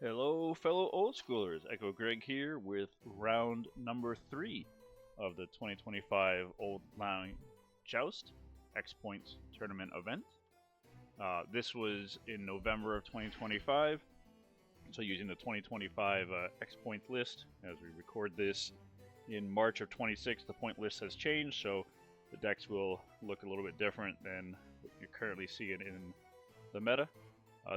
Hello, fellow old schoolers. Echo Greg here with round number 3 of the 2025 Old Line Joust XPoints tournament event. This was in November of 2025, so using the 2025 XPoints list. As we record this in March of 26, the point list has changed, so the decks will look a little bit different than what you're currently seeing in the meta.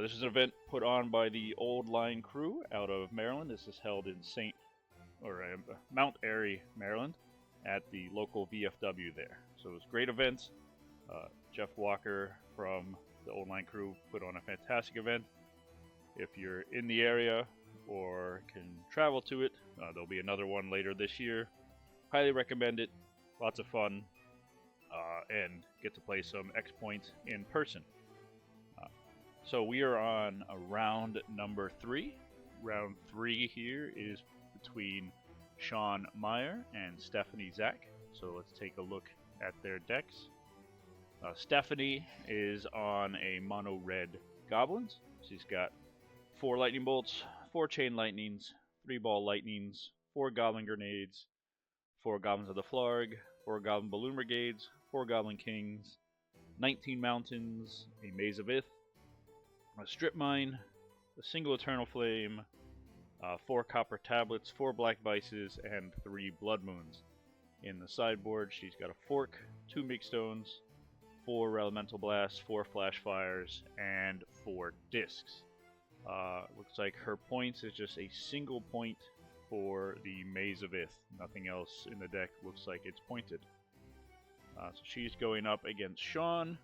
This is an event put on by the Old Line crew out of Maryland. This is held in Mount Airy, Maryland, at the local VFW there. So it was a great event. Jeff Walker from the Old Line crew put on a fantastic event. If you're in the area or can travel to it, there'll be another one later this year. Highly recommend it. Lots of fun, and get to play some XPoints in person. So we are on round number 3. Round 3 here is between Sean Meyer and Stephanie Zach. So let's take a look at their decks. Stephanie is on a mono red Goblins. She's got 4 lightning bolts, 4 chain lightnings, 3 ball lightnings, 4 goblin grenades, 4 goblins of the Flarg, 4 goblin balloon brigades, 4 goblin kings, 19 mountains, a maze of Ith, a strip mine, a single eternal flame, 4 copper tablets, 4 black vices, and 3 blood moons. In the sideboard, she's got a fork, 2 meek stones, 4 elemental blasts, 4 flash fires, and 4 discs. Looks like her points is just a single point for the Maze of Ith. Nothing else in the deck looks like it's pointed. So she's going up against Sean.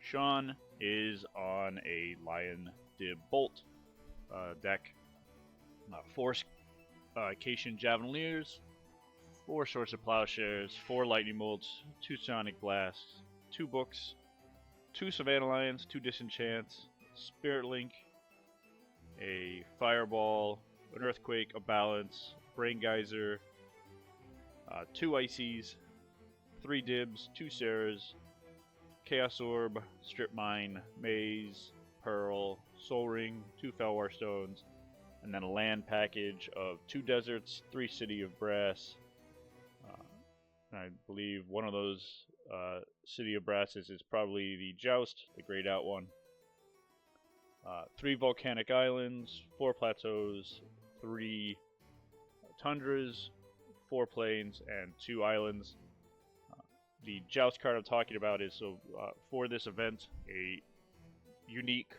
Sean is on a Lion Dib Bolt deck. 4 Acacian Javeliers, 4 Swords of Plowshares, 4 Lightning Bolts, 2 Sonic Blasts, 2 Books, 2 Savannah Lions, 2 Disenchants, Spirit Link, a Fireball, an Earthquake, a Balance, Brain Geyser, 2 Ices, 3 Dibs, 2 Sarahs, Chaos Orb, Strip Mine, Maze, Pearl, Soul Ring, 2 Felwar Stones, and then a land package of 2 Deserts, 3 City of Brass. I believe one of those City of Brasses is probably the Joust, the grayed out one. 3 Volcanic Islands, 4 Plateaus, 3 Tundras, 4 Plains, and 2 Islands. The Joust card I'm talking about is for this event, a unique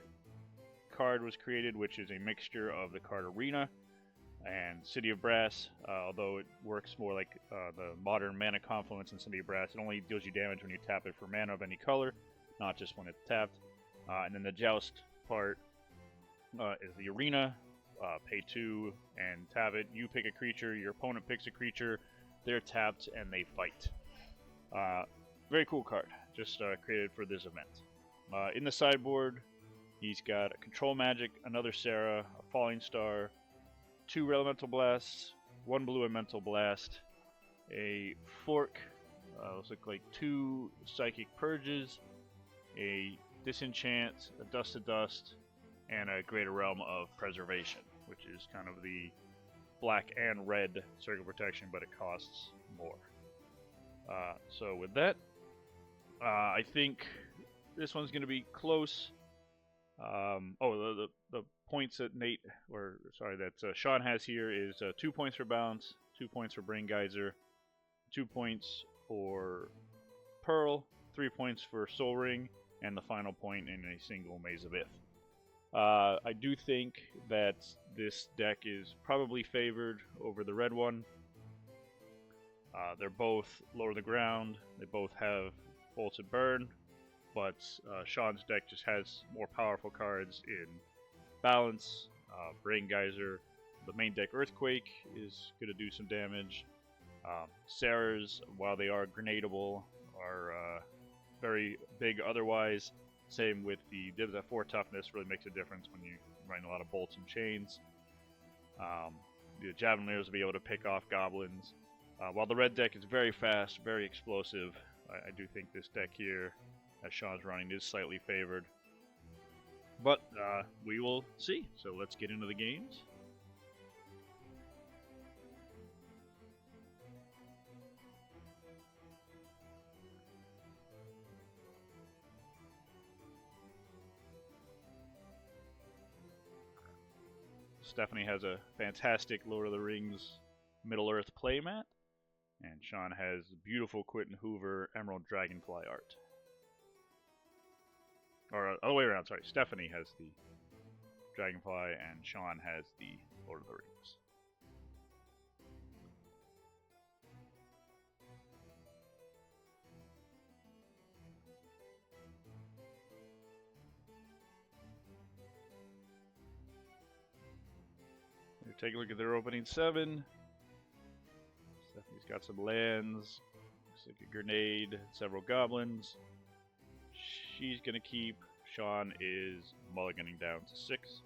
card was created, which is a mixture of the card Arena and City of Brass. Although it works more like the modern Mana Confluence in City of Brass, it only deals you damage when you tap it for mana of any color, not just when it's tapped. And then the Joust part is the Arena. Pay 2 and tap it. You pick a creature, your opponent picks a creature, they're tapped, and they fight. Very cool card, just created for this event. In the sideboard, he's got a Control Magic, another Sarah, a Falling Star, 2 Elemental Blasts, 1 Blue Elemental Blast, a Fork, looks like 2 Psychic Purges, a Disenchant, a Dust to Dust, and a Greater Realm of Preservation, which is kind of the black and red Circle Protection, but it costs more. So with that, I think this one's going to be close. The points that Sean has here is 2 points for Balance, 2 points for Brain Geyser, 2 points for Pearl, 3 points for Soul Ring, and the final point in a single Maze of Ith. I do think that this deck is probably favored over the red one. They're both lower the ground, they both have Bolted Burn, but Sean's deck just has more powerful cards in Balance, Brain Geyser. The main deck Earthquake is going to do some damage. Sarah's, while they are grenadable, are very big otherwise. Same with the Dibs at 4 toughness, really makes a difference when you're running a lot of bolts and chains. The Javeliers will be able to pick off Goblins. While the red deck is very fast, very explosive, I do think this deck here, as Sean's running, is slightly favored. But we will see. So let's get into the games. Stephanie has a fantastic Lord of the Rings Middle-earth playmat, and Sean has beautiful Quentin Hoover Emerald Dragonfly art. Or other way around, sorry. Stephanie has the Dragonfly, and Sean has the Lord of the Rings. Take a look at their opening 7. Stephanie's got some lands, looks like a grenade, several goblins. She's going to keep. Sean is mulliganing down to 6.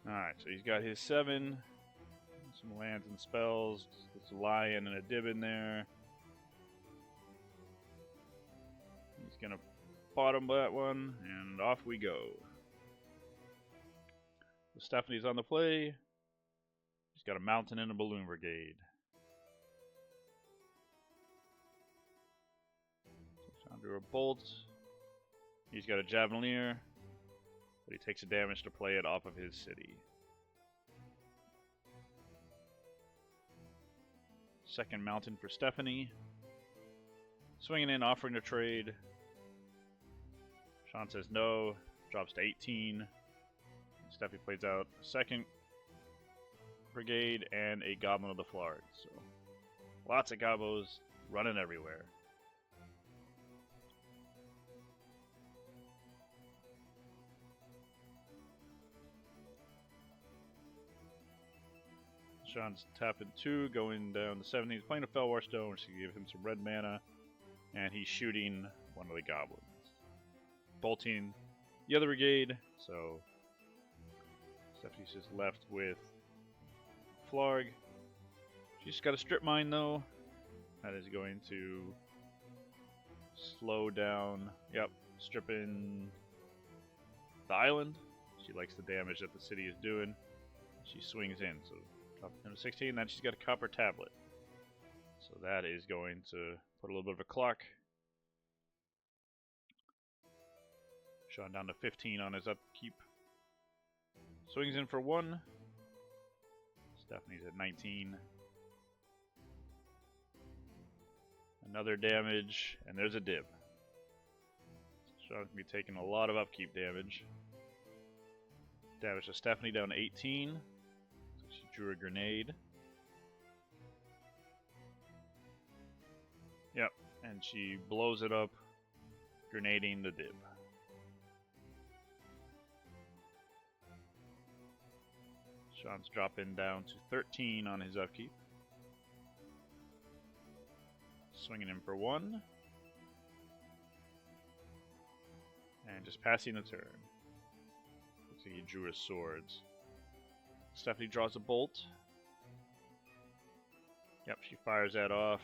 Alright, so he's got his 7. Some lands and spells. There's a lion and a dib in there. He's going to bottom that one, and off we go. So Stephanie's on the play. She's got a mountain and a balloon brigade. So Sean drew a bolt. He's got a Javelineer, but he takes a damage to play it off of his city. Second mountain for Stephanie. Swinging in, offering to trade. Sean says no, drops to 18. Stephanie plays out a second brigade and a Goblin of the Flarg. So lots of gobos running everywhere. Sean's tapping 2, going down to 17. He's playing a Fellwar Stone, which can give him some red mana, and he's shooting one of the goblins. Bolting the other brigade, so Stephanie's just left with Flarg. She's got a strip mine though. That is going to slow down. Yep, stripping the island. She likes the damage that the city is doing. She swings in, so drop it down to 16. Then she's got a copper tablet. So that is going to put a little bit of a clock. Sean down to 15 on his upkeep. Swings in for 1. Stephanie's at 19. Another damage, and there's a dib. Sean's going to be taking a lot of upkeep damage. Damage to Stephanie down to 18. So she drew a grenade. Yep, and she blows it up, grenading the dib. Sean's dropping down to 13 on his upkeep. Swinging in for 1. And just passing the turn. Looks like he drew his swords. Stephanie draws a bolt. Yep, she fires that off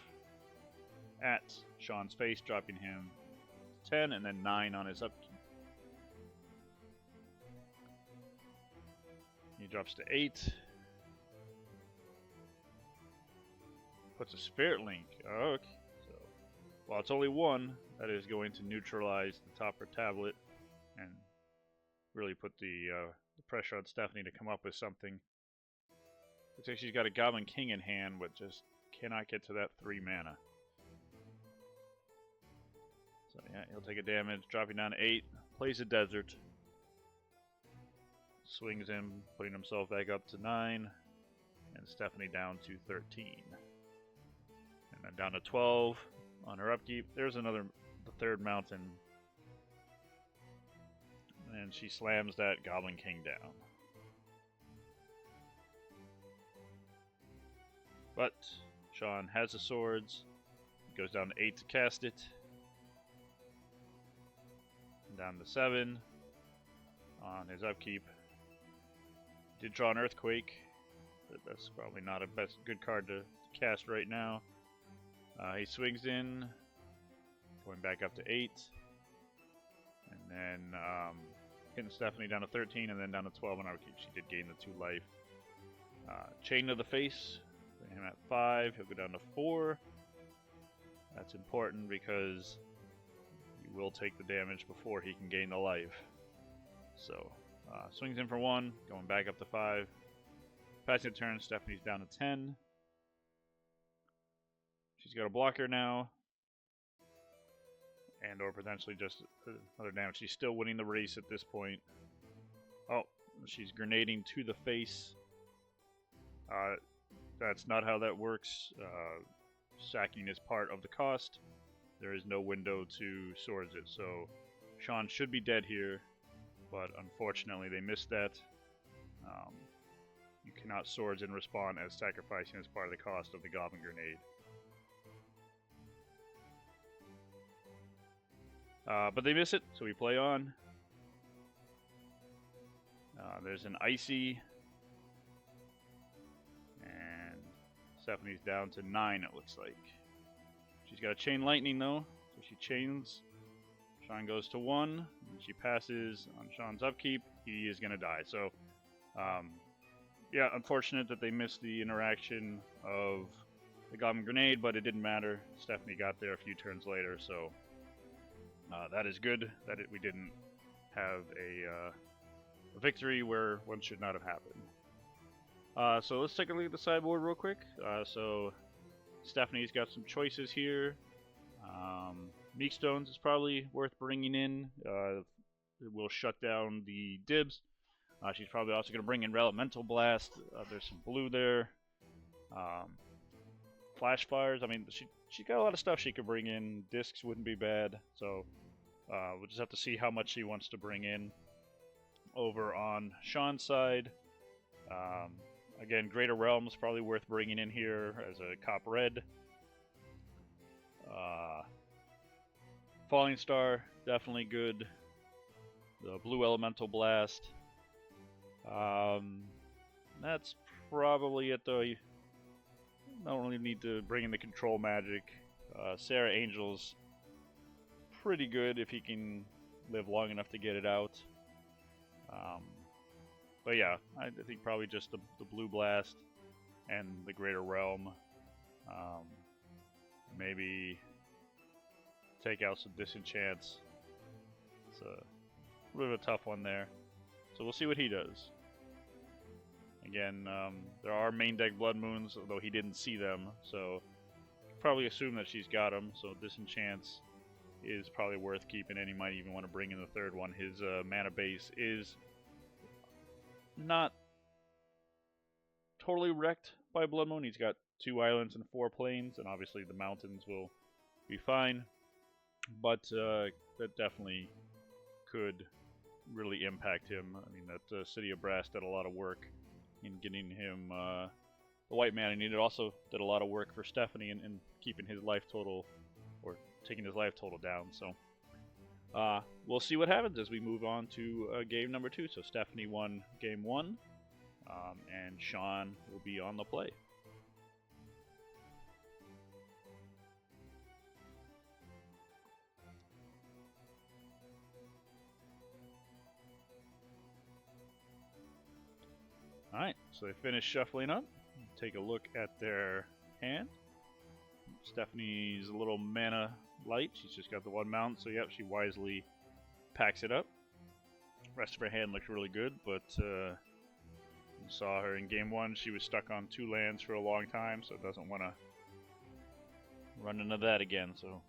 at Sean's face, dropping him 10 and then 9 on his upkeep. He drops to 8. Puts a Spirit Link. Oh, okay. So, while it's only 1, that is going to neutralize the topper tablet and really put the pressure on Stephanie to come up with something. Looks like she's got a Goblin King in hand, but just cannot get to that 3 mana. So yeah, he'll take a damage, dropping down to 8. Plays a Desert. Swings in, putting himself back up to 9. And Stephanie down to 13. And then down to 12 on her upkeep. There's the third mountain. And she slams that Goblin King down. But Sean has the swords. Goes down to 8 to cast it. Down to 7 on his upkeep. Did draw an Earthquake. But that's probably not a good card to cast right now. He swings in, going back up to 8. And then hitting Stephanie down to 13 and then down to 12 on upkeep. She did gain the 2 life. Chain to the face. Put him at 5. He'll go down to 4. That's important because he will take the damage before he can gain the life. So, swings in for 1, going back up to 5. Passing the turn, Stephanie's down to 10. She's got a blocker now. And or potentially just another damage. She's still winning the race at this point. Oh, she's grenading to the face. That's not how that works. Sacking is part of the cost. There is no window to swords it, so Sean should be dead here, but unfortunately they missed that. You cannot swords and respawn as sacrificing as part of the cost of the Goblin Grenade. But they miss it, so we play on. There's an Icy, and Stephanie's down to 9, it looks like. She's got a Chain Lightning, though, so she chains. Sean goes to 1, and she passes on Sean's upkeep. He is going to die. So, yeah, unfortunate that they missed the interaction of the Goblin Grenade, but it didn't matter. Stephanie got there a few turns later, so that is good that we didn't have a victory where one should not have happened. So let's take a look at the sideboard real quick. So Stephanie's got some choices here. Meekstones is probably worth bringing in. It will shut down the dibs. She's probably also going to bring in Elemental Blast. There's some blue there. Flash Fires. I mean, she got a lot of stuff she could bring in. Discs wouldn't be bad. So we'll just have to see how much she wants to bring in. Over on Sean's side, again, Greater Realms probably worth bringing in here as a cop red. Falling Star, definitely good. The Blue Elemental Blast. That's probably it, though. You don't really need to bring in the Control Magic. Sarah Angel's pretty good if he can live long enough to get it out. But yeah, I think probably just the Blue Blast and the Greater Realm. Maybe take out some Disenchants. It's a bit of a tough one there. So we'll see what he does. Again, there are main deck Blood Moons, although he didn't see them, so probably assume that she's got them. So Disenchants is probably worth keeping, and he might even want to bring in the third one. His mana base is not totally wrecked by Blood Moon. He's got 2 islands and 4 plains, and obviously the mountains will be fine. But that definitely could really impact him. I mean, that City of Brass did a lot of work in getting him the white mana needed. Also did a lot of work for Stephanie in keeping his life total, or taking his life total down. So we'll see what happens as we move on to game number 2. So Stephanie won game 1, and Sean will be on the play. Alright, so they finish shuffling up. Take a look at their hand. Stephanie's a little mana light. She's just got the 1 mount, so yep, she wisely packs it up. Rest of her hand looks really good, but you saw her in game 1. She was stuck on 2 lands for a long time, so doesn't want to run into that again. So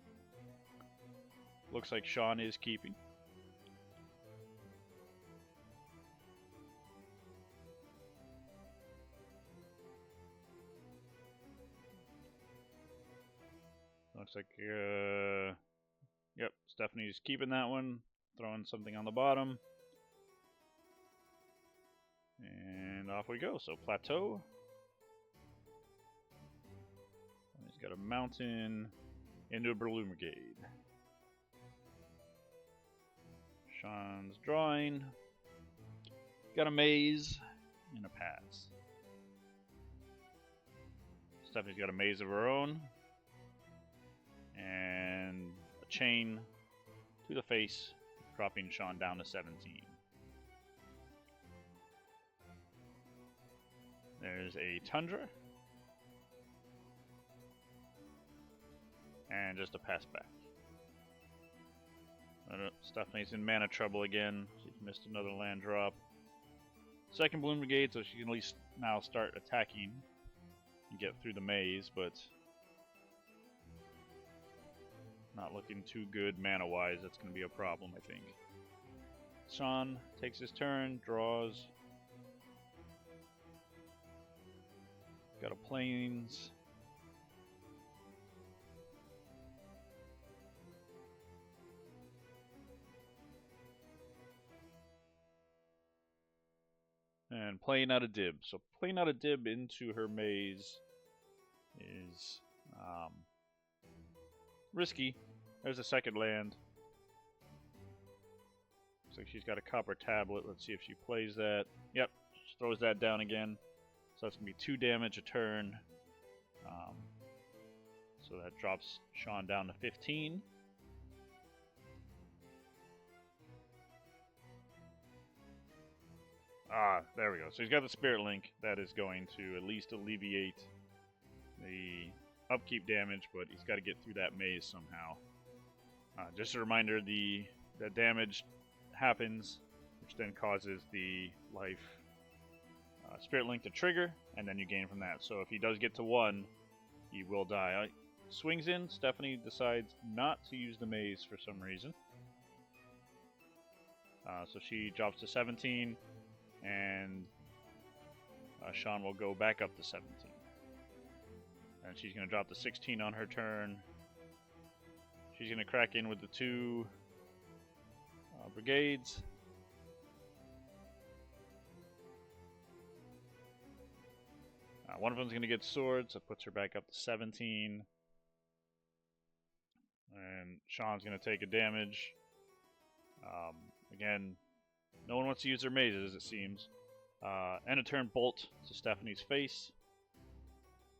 looks like Sean is keeping. Looks like, yep, Stephanie's keeping that one, throwing something on the bottom. And off we go. So Plateau. got a mountain into a balloon brigade. Sean's drawing. Got a maze and a pass. Stephanie's got a maze of her own. And a chain to the face, dropping Sean down to 17. There's a Tundra. And just a pass back. Stephanie's in mana trouble again. She's missed another land drop. Second Balloon Brigade, so she can at least now start attacking and get through the maze, but not looking too good mana-wise. That's going to be a problem, I think. Sean takes his turn, draws. Got a Plains. And playing out a dib. So playing out a dib into her maze is risky. There's a second land. Looks like she's got a copper tablet. Let's see if she plays that. Yep, she throws that down again. So that's going to be 2 damage a turn. So that drops Sean down to 15. Ah, there we go. So he's got the Spirit Link. That is going to at least alleviate the upkeep damage, but he's got to get through that maze somehow. Just a reminder, the damage happens, which then causes the life Spirit Link to trigger, and then you gain from that. So if he does get to 1, he will die. Swings in. Stephanie decides not to use the maze for some reason. So she drops to 17. And Sean will go back up to 17. And she's going to drop to 16 on her turn. She's going to crack in with the 2 brigades. One of them's going to get swords, so puts her back up to 17. And Sean's going to take a damage. Again, no one wants to use their mazes, it seems. End of turn bolt to Stephanie's face.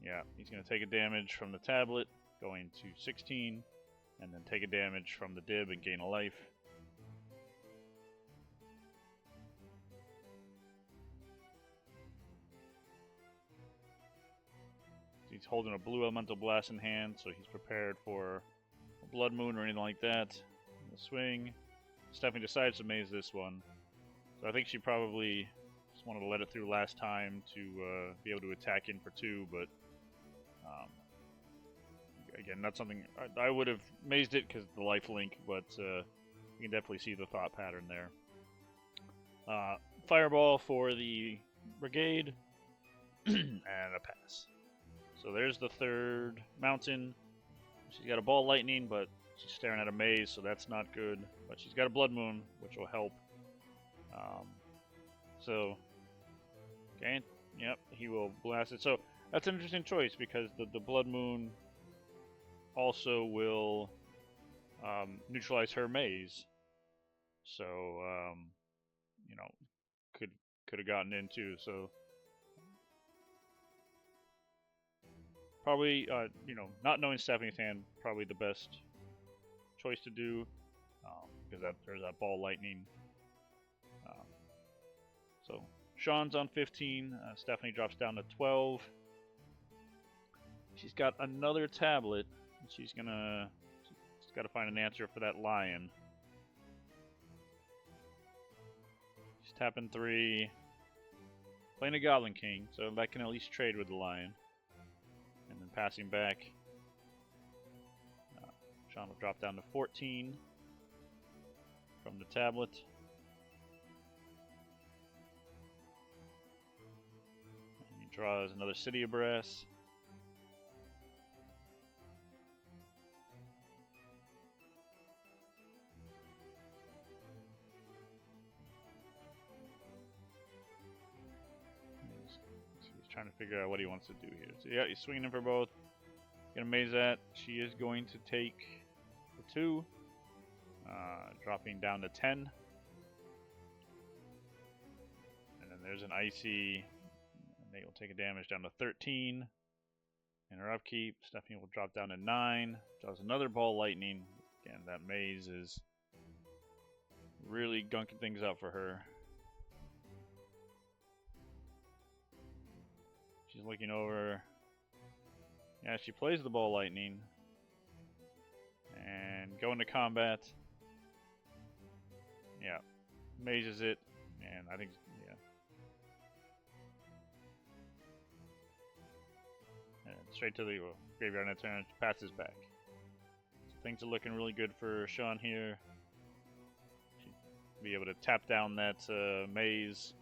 Yeah, he's going to take a damage from the tablet, going to 16, and then take a damage from the dib and gain a life. He's holding a blue elemental blast in hand, so he's prepared for a blood moon or anything like that. The swing. Stephanie decides to maze this one. So I think she probably just wanted to let it through last time to be able to attack in for 2, but again, not something I would have mazed it because of the life link, but you can definitely see the thought pattern there. Fireball for the brigade, and a pass. So there's the 3rd mountain. She's got a ball lightning, but she's staring at a maze, so that's not good. But she's got a blood moon, which will help. So, okay, yep, he will blast it. So that's an interesting choice because the blood moon also will neutralize her maze. So, you know, could have gotten in too. So probably, you know, not knowing Stephanie's hand, probably the best choice to do because there's that ball lightning. So Sean's on 15. Stephanie drops down to 12. She's got another tablet. She's got to find an answer for that lion. She's tapping 3. Playing a Goblin King, so that can at least trade with the lion. And then passing back. Sean will drop down to 14 from the tablet. Draws another City of Brass. He's trying to figure out what he wants to do here. So yeah, he's swinging for both. Gonna maze that. She is going to take the 2, dropping down to 10. And then there's an icy, and they will take a damage down to 13. In her upkeep, Stephanie will drop down to 9. Draws another ball lightning. Again, that maze is really gunking things up for her. She's looking over. Yeah, she plays the ball lightning. And going to combat. Yeah. Mazes it. And I think, yeah. And straight to the graveyard and turn. Passes back. So things are looking really good for Sean here. She'll be able to tap down that maze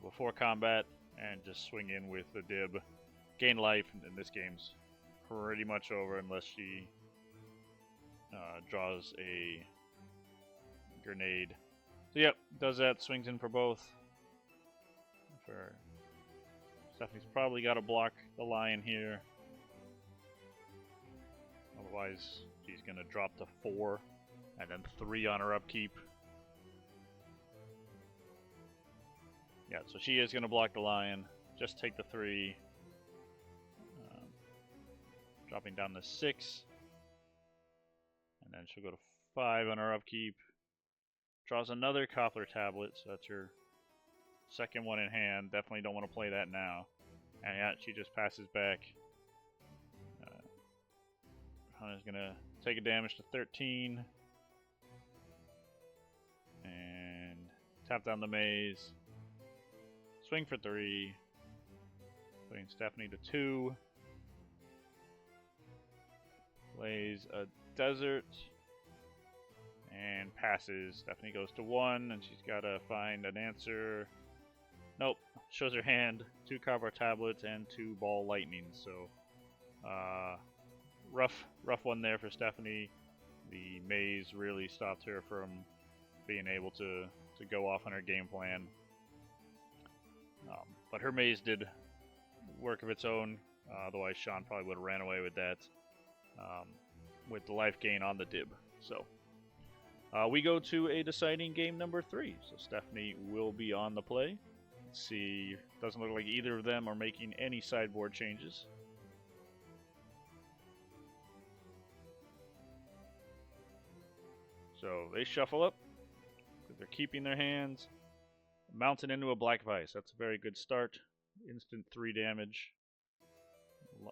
before combat. And just swing in with the dib. Gain life, and this game's pretty much over unless she draws a grenade. So yep, does that, swings in for both. Stephanie's probably got to block the lion here. Otherwise, she's going to drop to 4, and then 3 on her upkeep. Yeah, so she is going to block the lion. Just take the 3. Dropping down to 6. And then she'll go to 5 on her upkeep. Draws another Cobbler tablet, so that's her second one in hand. Definitely don't want to play that now. And yeah, she just passes back. Hunter's going to take a damage to 13. And tap down the maze. Swing for 3. Putting Stephanie to 2. Plays a desert. And passes. Stephanie goes to 1, and she's got to find an answer. Nope. Shows her hand. 2 copper tablets and 2 ball lightnings. So, rough one there for Stephanie. The maze really stopped her from being able to go off on her game plan. But her maze did work of its own. Otherwise, Sean probably would have ran away with that. With the life gain on the dib. So, we go to a deciding game number 3. So Stephanie will be on the play. Let's see. Doesn't look like either of them are making any sideboard changes. So they shuffle up. They're keeping their hands. Mountain into a Black Vice. That's a very good start. Instant 3 damage.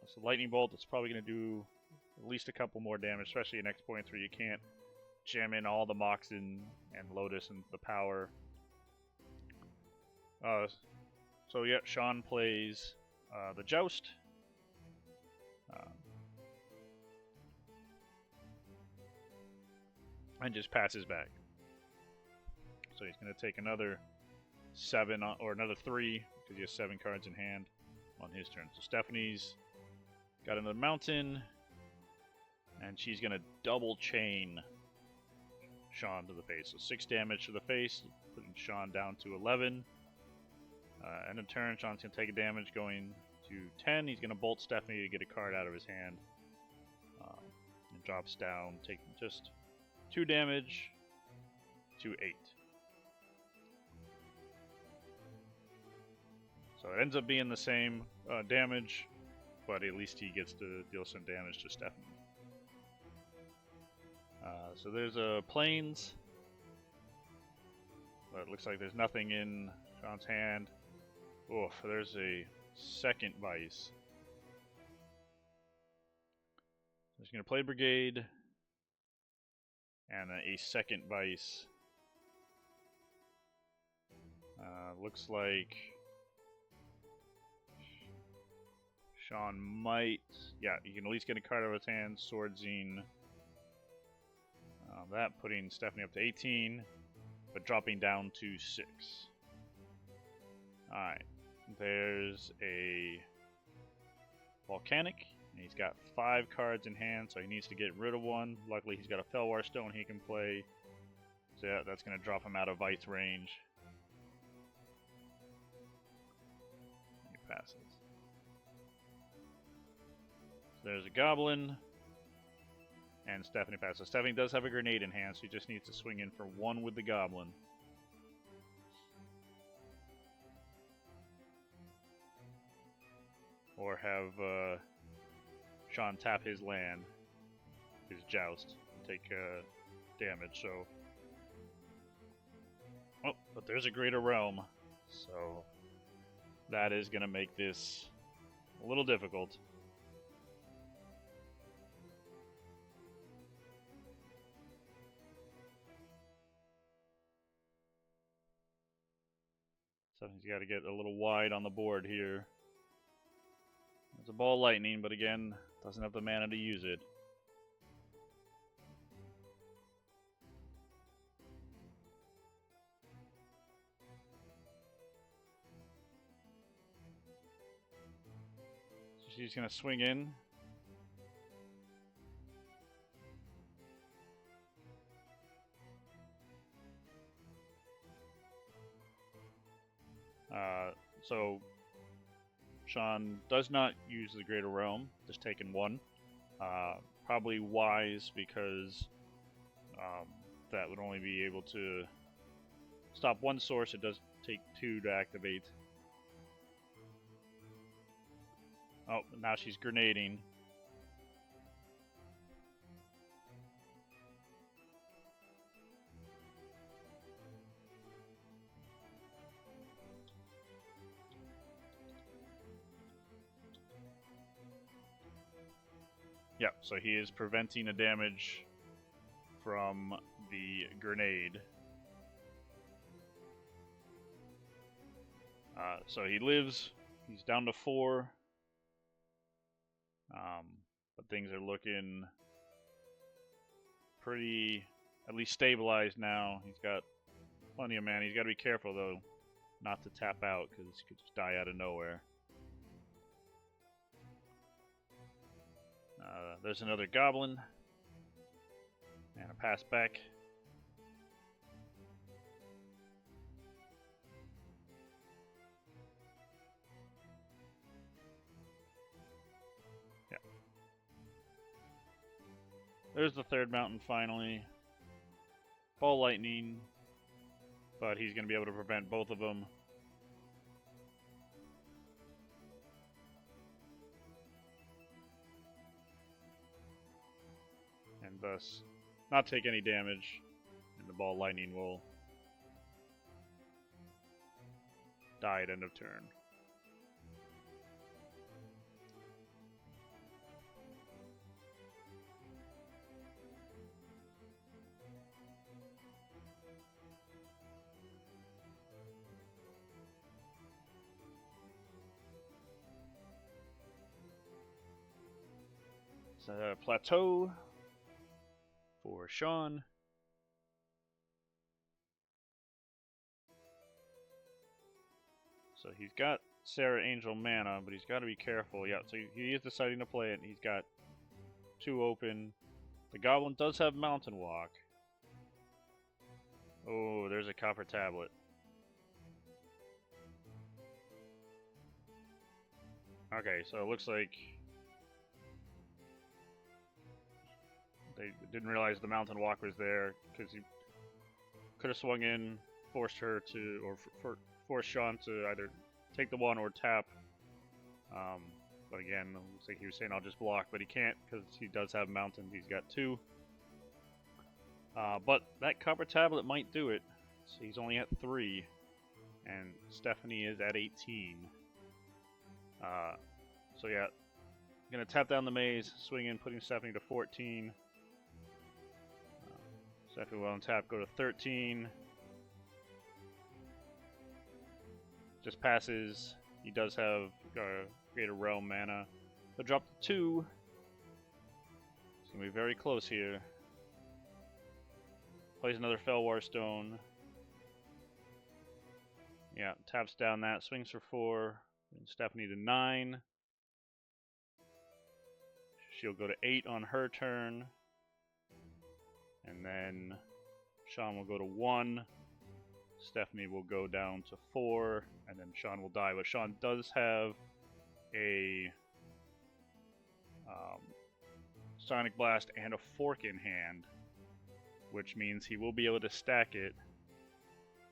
So Lightning Bolt, it's probably going to do at least a couple more damage, especially in XPoints where you can't jam in all the Moxen and Lotus and the power. So yeah, Sean plays the Joust. And just passes back. So he's going to take another 7 or another 3 because he has 7 cards in hand on his turn. So Stephanie's got another mountain, and she's going to double chain Sean to the face. So 6 damage to the face, putting Sean down to 11. End of turn, Sean's going to take a damage going to 10. He's going to bolt Stephanie to get a card out of his hand. And drops down, taking just 2 damage to 8. So it ends up being the same damage, but at least he gets to deal some damage to Stephanie. So there's a Plains. But it looks like there's nothing in Sean's hand. Oof, there's a second Vice. He's going to play Brigade. And a second Vice. Looks like Sean might... Yeah, you can at least get a card out of his hand. Swordzine. That putting Stephanie up to 18, but dropping down to 6. Alright. There's a Volcanic. And he's got 5 cards in hand, so he needs to get rid of one. Luckily, he's got a Felwar Stone he can play. So yeah, that's going to drop him out of Vice range. He passes. There's a Goblin. And Stephanie passes. So Stephanie does have a grenade in hand, so he just needs to swing in for 1 with the Goblin. Or have Sean tap his land, his Joust, take damage, so... Oh, but there's a Greater Realm, so that is going to make this a little difficult. So he's got to get a little wide on the board here. It's a ball lightning, but again, doesn't have the mana to use it. So she's going to swing in. So Sean does not use the Greater Realm, just taking 1. Probably wise because that would only be able to stop 1 source. It does take 2 to activate. Oh, now she's grenading. Yeah, so he is preventing a damage from the grenade. So he lives. He's down to 4. But things are looking pretty, at least stabilized now. He's got plenty of mana. He's got to be careful, though, not to tap out, because he could just die out of nowhere. There's another Goblin. And a pass back. Yeah. There's the 3rd mountain finally. Ball lightning. But he's going to be able to prevent both of them. And thus not take any damage, and the ball lightning will die at end of turn. It's a plateau for Sean. So he's got Sarah Angel mana, but he's got to be careful. Yeah, so he is deciding to play it. He's got 2 open. The Goblin does have Mountain Walk. Oh, there's a Copper Tablet. Okay, so it looks like they didn't realize the Mountain Walk was there, because he could have swung in, forced her to, or forced Sean to either take the 1 or tap. But again, it looks like he was saying I'll just block, but he can't because he does have mountains. He's got 2. But that Copper Tablet might do it. So he's only at 3, and Stephanie is at 18. So yeah, gonna tap down the maze, swing in, putting Stephanie to 14. Stephanie will untap, go to 13. Just passes. He does have Greater Realm mana. He'll drop to 2. It's gonna be very close here. Plays another Fellwar Stone. Yeah, taps down that, swings for 4. And Stephanie to 9. She'll go to 8 on her turn. And then Sean will go to 1. Stephanie will go down to 4. And then Sean will die. But Sean does have a Sonic Blast and a fork in hand, which means he will be able to stack it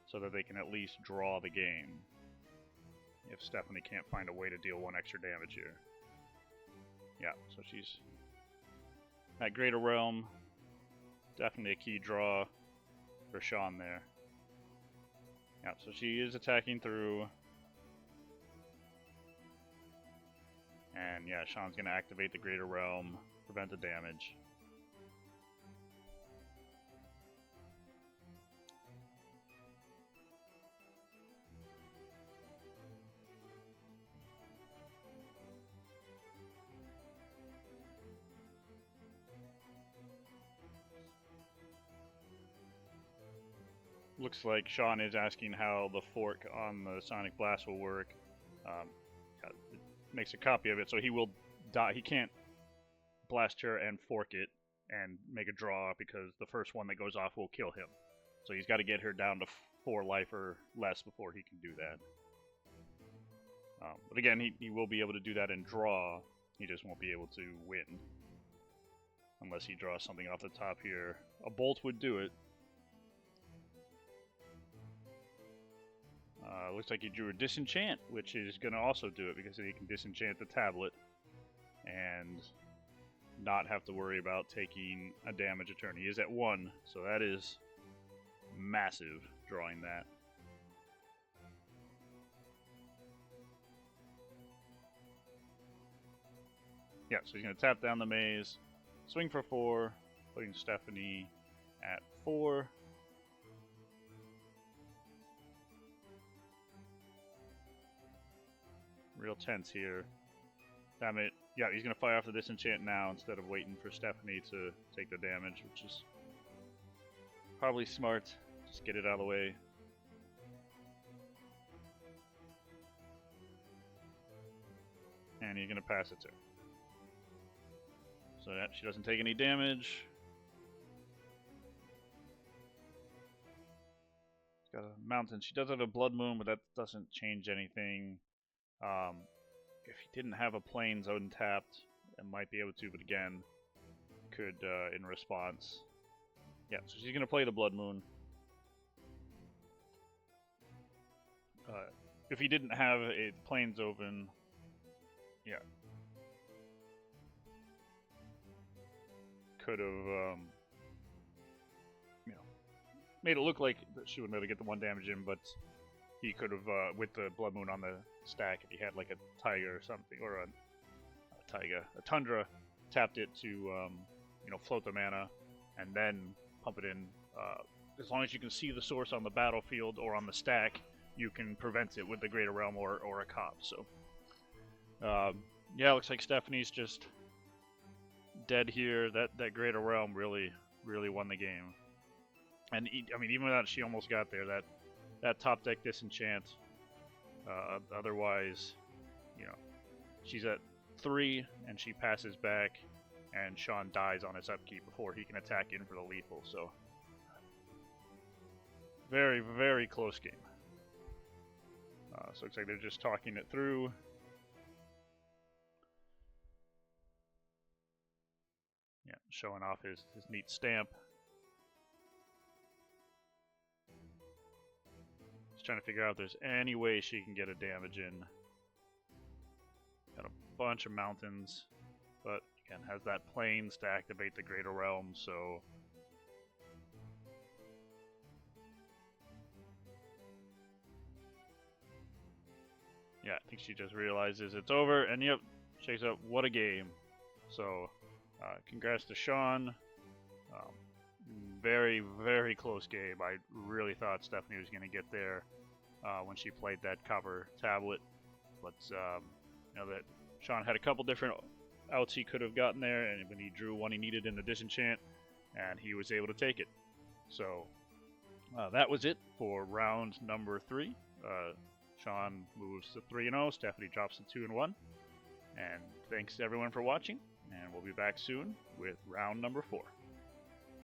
so that they can at least draw the game if Stephanie can't find a way to deal 1 extra damage here. Yeah, so she's at Greater Realm. Definitely a key draw for Sean there. Yeah, so she is attacking through. And yeah, Sean's going to activate the Greater Realm, prevent the damage. Looks like Sean is asking how the fork on the Sonic Blast will work. It makes a copy of it, so he will die. He can't blast her and fork it and make a draw because the first one that goes off will kill him. So he's got to get her down to 4 life or less before he can do that. But again, he will be able to do that and draw. He just won't be able to win unless he draws something off the top here. A bolt would do it. Looks like he drew a disenchant, which is going to also do it because he can disenchant the tablet and not have to worry about taking a damage turn. He is at 1, so that is massive, drawing that. Yeah, so he's going to tap down the maze, swing for 4, putting Stephanie at 4. Real tense here. Damn it. Yeah, he's going to fire off the disenchant now instead of waiting for Stephanie to take the damage, which is probably smart. Just get it out of the way. And he's going to pass it to her. So that she doesn't take any damage. She's got a mountain. She does have a blood moon, but that doesn't change anything. If he didn't have a plains untapped, it might be able to, but again, could in response. Yeah, so she's going to play the Blood Moon. If he didn't have a plains open, yeah, could have, made it look like she would be able to get the 1 damage in, but he could have, with the Blood Moon on the stack, if he had like a Tiger or something, or a Tundra, tapped it to, float the mana, and then pump it in. As long as you can see the source on the battlefield or on the stack, you can prevent it with the Greater Realm or a Cop. So, yeah, looks like Stephanie's just dead here. That Greater Realm really won the game. And even without she almost got there, that top deck disenchant. Otherwise, she's at 3 and she passes back, and Sean dies on his upkeep before he can attack in for the lethal. So, very, very close game. So it looks like they're just talking it through. Yeah, showing off his neat stamp. Just trying to figure out if there's any way she can get a damage in. Got a bunch of mountains, but again, has that plains to activate the Greater Realm, so... Yeah, I think she just realizes it's over, and yep, checks out, what a game. So, congrats to Sean. Very, very close game. I really thought Stephanie was going to get there when she played that cover tablet. But, that Sean had a couple different outs he could have gotten there, and when he drew one he needed in the disenchant, and he was able to take it. So, that was it for round number 3. Sean moves to 3-0, Stephanie drops to 2-1. And thanks to everyone for watching, and we'll be back soon with round number 4.